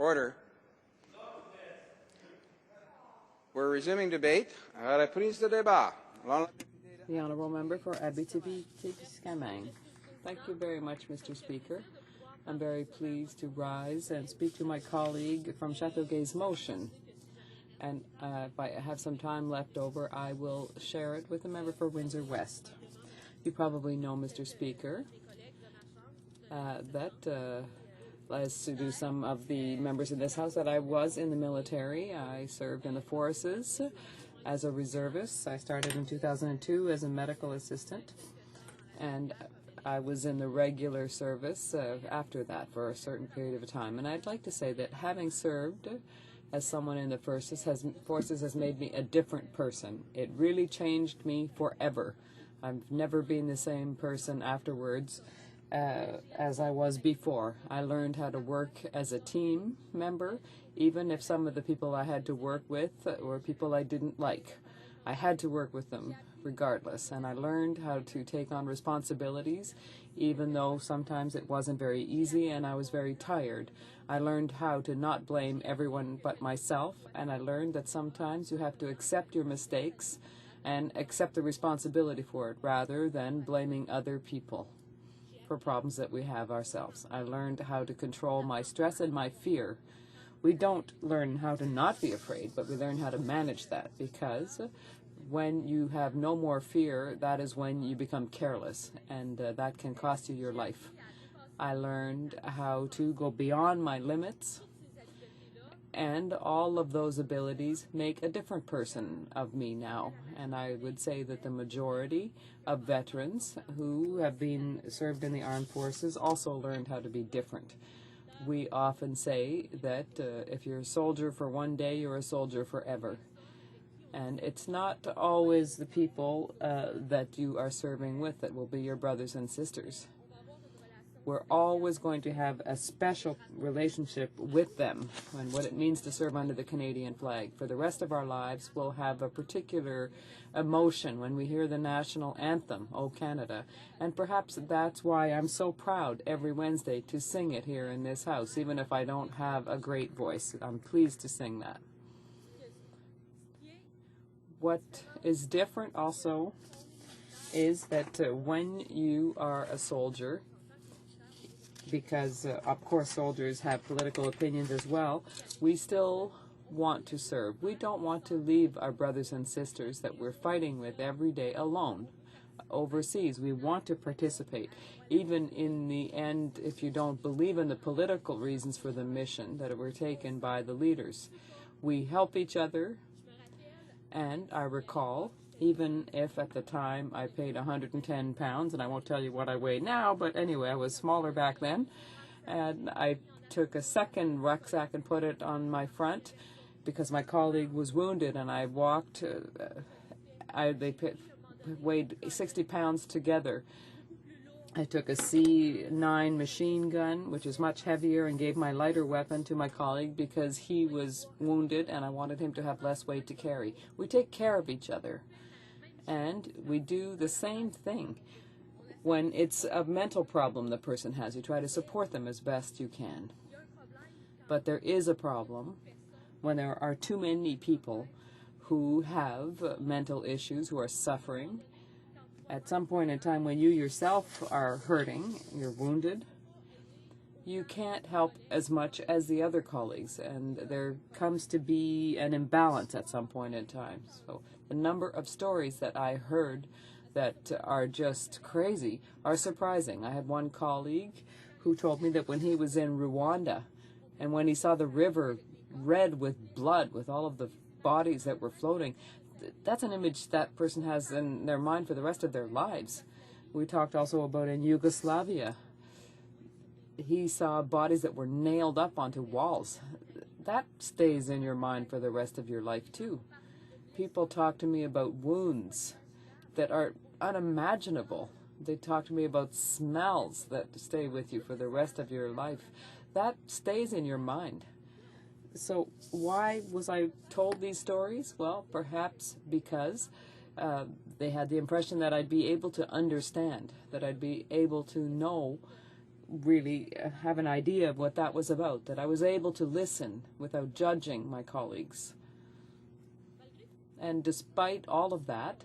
Order. We're resuming debate. Reprise de débat. The Honourable Member for Abitibi-Témiscamingue. Thank you very much, Mr. Speaker. I'm very pleased to rise and speak to my colleague from Châteauguay's motion. And if I have some time left over, I will share it with the member for Windsor West. You probably know, Mr. Speaker, as do some of the members in this House, that I was in the military. I served in the forces as a reservist. I started in 2002 as a medical assistant, and I was in the regular service after that for a certain period of time. And I'd like to say that having served as someone in the forces has made me a different person. It really changed me forever. I've never been the same person afterwards as I was before. I learned how to work as a team member, even if some of the people I had to work with were people I didn't like. I had to work with them regardless, and I learned how to take on responsibilities, even though sometimes it wasn't very easy and I was very tired. I learned how to not blame everyone but myself, and I learned that sometimes you have to accept your mistakes and accept the responsibility for it rather than blaming other people for problems that we have ourselves. I learned how to control my stress and my fear. We don't learn how to not be afraid, but we learn how to manage that, because when you have no more fear, that is when you become careless, and that can cost you your life. I learned how to go beyond my limits, and all of those abilities make a different person of me now. And I would say that the majority of veterans who have been served in the armed forces also learned how to be different. We often say that if you're a soldier for one day, you're a soldier forever. And it's not always the people that you are serving with that will be your brothers and sisters. We're always going to have a special relationship with them and what it means to serve under the Canadian flag. For the rest of our lives, we'll have a particular emotion when we hear the national anthem, O Canada. And perhaps that's why I'm so proud every Wednesday to sing it here in this House, even if I don't have a great voice. I'm pleased to sing that. What is different also is that when you are a soldier, because of course soldiers have political opinions as well, we still want to serve. We don't want to leave our brothers and sisters that we're fighting with every day alone overseas. We want to participate. Even in the end, if you don't believe in the political reasons for the mission that were taken by the leaders, we help each other. And I recall, even if at the time I paid 110 pounds, and I won't tell you what I weigh now, but anyway, I was smaller back then, and I took a second rucksack and put it on my front because my colleague was wounded, and I walked, they weighed 60 pounds together. I took a C9 machine gun, which is much heavier, and gave my lighter weapon to my colleague because he was wounded and I wanted him to have less weight to carry. We take care of each other, and we do the same thing. When it's a mental problem the person has, you try to support them as best you can. But there is a problem when there are too many people who have mental issues, who are suffering. At some point in time when you yourself are hurting, you're wounded, you can't help as much as the other colleagues, and there comes to be an imbalance at some point in time. So the number of stories that I heard that are just crazy are surprising. I had one colleague who told me that when he was in Rwanda, and when he saw the river red with blood, with all of the bodies that were floating, that's an image that person has in their mind for the rest of their lives. We talked also about in Yugoslavia. He saw bodies that were nailed up onto walls. That stays in your mind for the rest of your life too. People talk to me about wounds that are unimaginable. They talk to me about smells that stay with you for the rest of your life. That stays in your mind. So why was I told these stories? Well, perhaps because they had the impression that I'd be able to understand, that I'd be able to know really have an idea of what that was about, that I was able to listen without judging my colleagues. And despite all of that,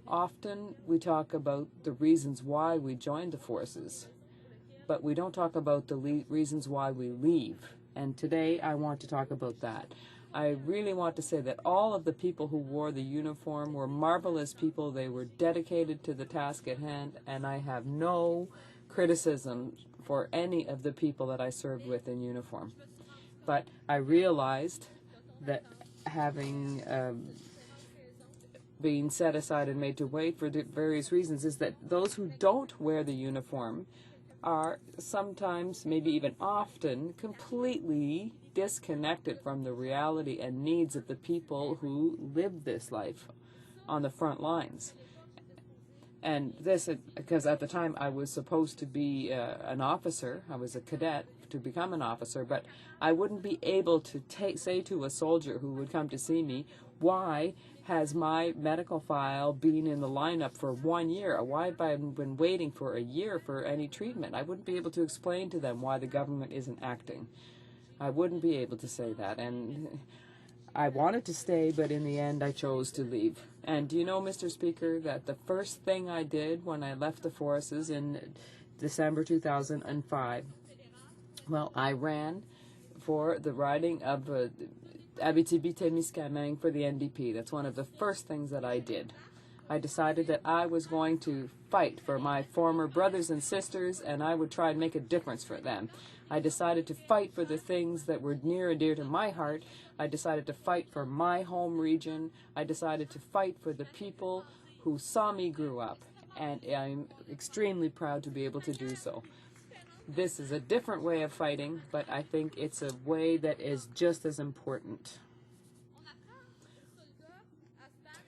often we talk about the reasons why we joined the forces, but we don't talk about the reasons why we leave. And today I want to talk about that. I really want to say that all of the people who wore the uniform were marvelous people. They were dedicated to the task at hand, and I have no criticism for any of the people that I served with in uniform. But I realized that having been set aside and made to wait for various reasons is that those who don't wear the uniform are sometimes, maybe even often, completely disconnected from the reality and needs of the people who live this life on the front lines. And this, because at the time I was supposed to be an officer, I was a cadet to become an officer, but I wouldn't be able to say to a soldier who would come to see me, why has my medical file been in the lineup for 1 year? Why have I been waiting for a year for any treatment? I wouldn't be able to explain to them why the government isn't acting. I wouldn't be able to say that. And I wanted to stay, but in the end I chose to leave. And do you know, Mr. Speaker, that the first thing I did when I left the forces in December 2005, well, I ran for the riding of Abitibi-Témiscamingue for the NDP. That's one of the first things that I did. I decided that I was going to fight for my former brothers and sisters, and I would try and make a difference for them. I decided to fight for the things that were near and dear to my heart. I decided to fight for my home region. I decided to fight for the people who saw me grow up, and I'm extremely proud to be able to do so. This is a different way of fighting, but I think it's a way that is just as important.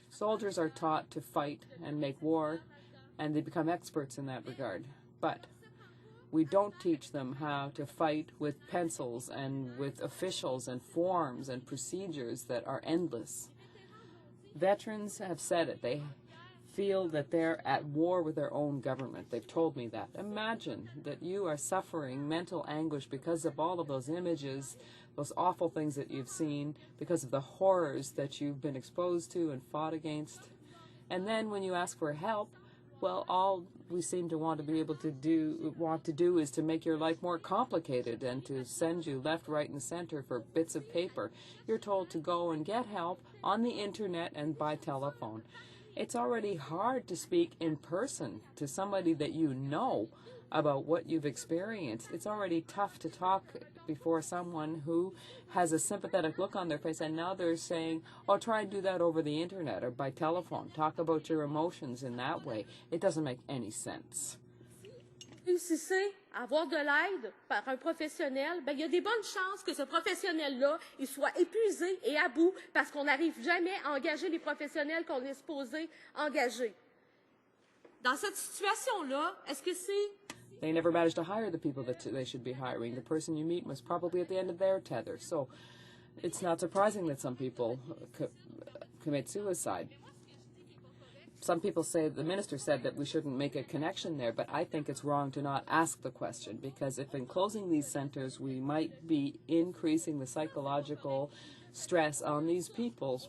Soldiers are taught to fight and make war, and they become experts in that regard. But we don't teach them how to fight with pencils and with officials and forms and procedures that are endless. Veterans have said it. They feel that they're at war with their own government. They've told me that. Imagine that you are suffering mental anguish because of all of those images, those awful things that you've seen, because of the horrors that you've been exposed to and fought against. And then when you ask for help, well, all we seem to want to be able to do is to make your life more complicated and to send you left, right, and center for bits of paper. You're told to go and get help on the internet and by telephone. It's already hard to speak in person to somebody that you know about what you've experienced. It's already tough to talk before someone who has a sympathetic look on their face, and now they're saying, oh, try and do that over the internet or by telephone. Talk about your emotions in that way. It doesn't make any sense. Réussissez à avoir de l'aide par un professionnel, ben, il y a des bonnes chances que ce professionnel-là, il soit épuisé et à bout parce qu'on n'arrive jamais à engager les professionnels qu'on est supposé engager. Dans cette situation-là, est-ce que c'est... They never managed to hire the people that they should be hiring. The person you meet was probably at the end of their tether. So it's not surprising that some people commit suicide. Some people say, the minister said that we shouldn't make a connection there, but I think it's wrong to not ask the question, because if in closing these centers we might be increasing the psychological stress on these people.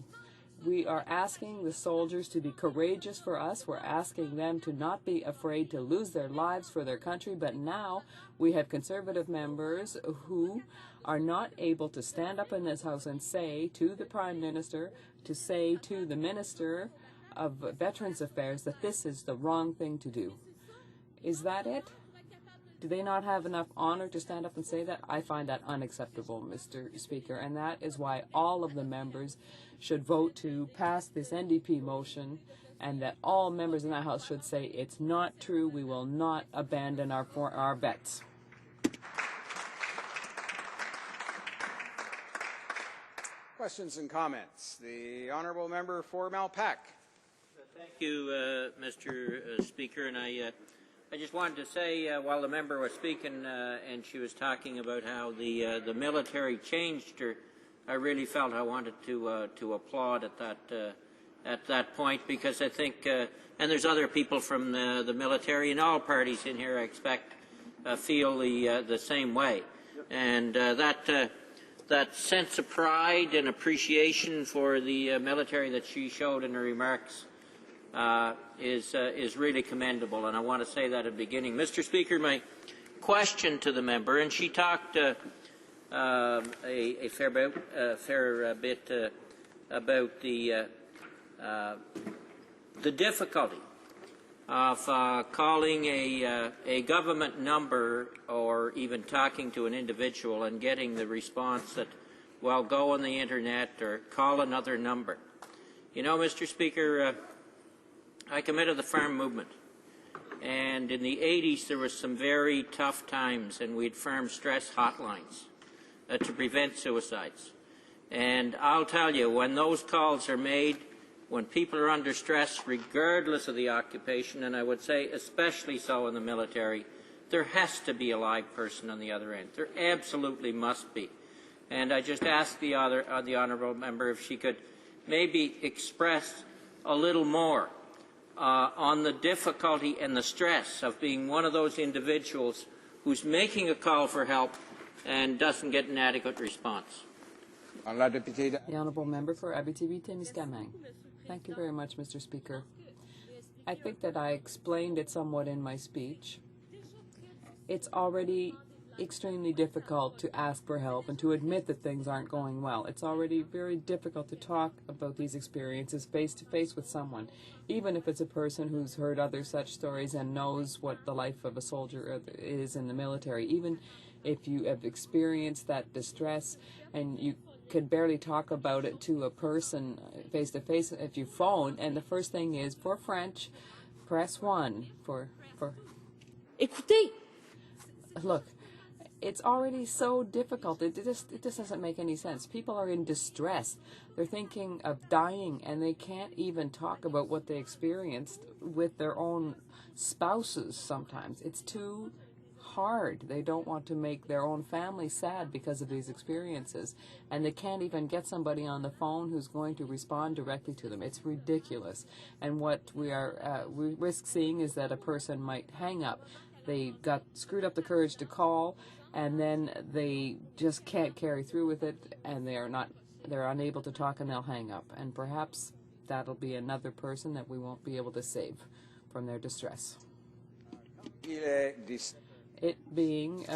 We are asking the soldiers to be courageous for us. We're asking them to not be afraid to lose their lives for their country, but now we have Conservative members who are not able to stand up in this House and say to the Prime Minister, to say to the Minister of Veterans Affairs that this is the wrong thing to do. Is that it? Do they not have enough honor to stand up and say that? I find that unacceptable, Mr. Speaker, and that is why all of the members should vote to pass this NDP motion, and that all members in the House should say it's not true, we will not abandon our vets. Questions and comments. The Honourable Member for Malpac. Thank you, Mr. Speaker. And I just wanted to say, while the member was speaking and she was talking about how the military changed her, I really felt I wanted to applaud at that point, because I think, and there's other people from the military in all parties in here, I expect, feel the same way. And that sense of pride and appreciation for the military that she showed in her remarks is really commendable, and I want to say that at the beginning. Mr. Speaker, my question to the member, and she talked a fair bit about the difficulty of calling a government number or even talking to an individual and getting the response that, well, go on the internet or call another number. You know, Mr. Speaker, I come out of the farm movement, and in the 80s there was some very tough times, and we had farm stress hotlines to prevent suicides. And I'll tell you, when those calls are made, when people are under stress, regardless of the occupation, and I would say especially so in the military, there has to be a live person on the other end. There absolutely must be. And I just ask the honourable member if she could maybe express a little more on the difficulty and the stress of being one of those individuals who's making a call for help and doesn't get an adequate response. The honourable member for Abitibi-Témiscamingue. Thank you very much, Mr. Speaker. I think that I explained it somewhat in my speech. It's already extremely difficult to ask for help and to admit that things aren't going well. It's already very difficult to talk about these experiences face to face with someone, even if it's a person who's heard other such stories and knows what the life of a soldier is in the military. Even if you have experienced that distress and you could barely talk about it to a person face to face, if you phone, and the first thing is, for French, press 1 for Écoutez, look, it's already so difficult. It just doesn't make any sense. People are in distress. They're thinking of dying, and they can't even talk about what they experienced with their own spouses sometimes. It's too hard. They don't want to make their own family sad because of these experiences, and they can't even get somebody on the phone who's going to respond directly to them. It's ridiculous. And what we risk seeing is that a person might hang up. They got screwed up the courage to call, and then they just can't carry through with it, and they're unable to talk, and they'll hang up. And perhaps that'll be another person that we won't be able to save from their distress. It being